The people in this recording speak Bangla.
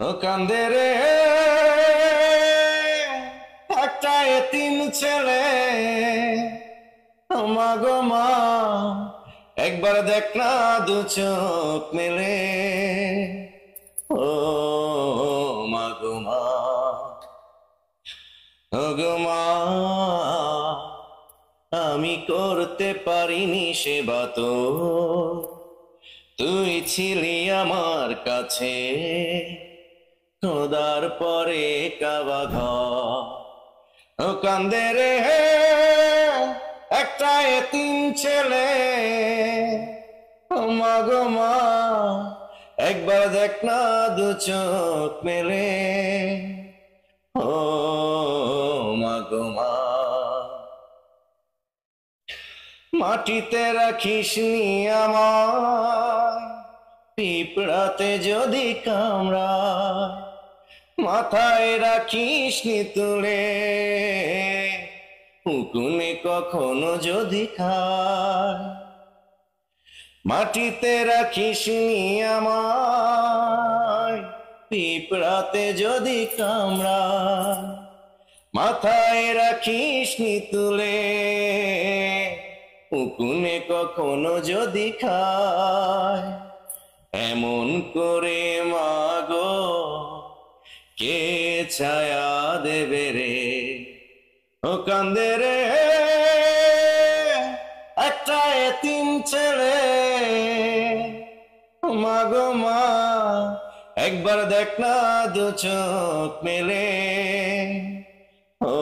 ও কান্দে রে একটা এতিম ছেলে, ও মা গো মা একবার দেখ না দু চোখ মেলে। ও মা গো মা, ও গো মা আমি করতে পারিনি সেবা তো, তুই ছিলি আমার কাছে খোদার পরে কাবা ঘর। ও কান্দে রে একটা এতিম ছেলে, ও মা গো মা একবার দেখ না দু চোখ মেলে। ও মা গো মা মাটিতে রাখিস নি আমায়, পিঁপড়াতে যদি কামড়ায়, মাথায় রাখিস নি তুলে, উকুনে কখনো যদি খায়। মাটিতে রাখিস নি আমায়, পিঁপড়াতে যদি কামড়ায়, মাথায় রাখিস নি তুলে, উকুনে কখনো যদি খায়। এমন করে মাগো কে ছায়া দেবে রে। ও কান্দে রে একটা এতিম ছেলে, মা গো মা একবার দেখ না দু চোখ মেলে। ও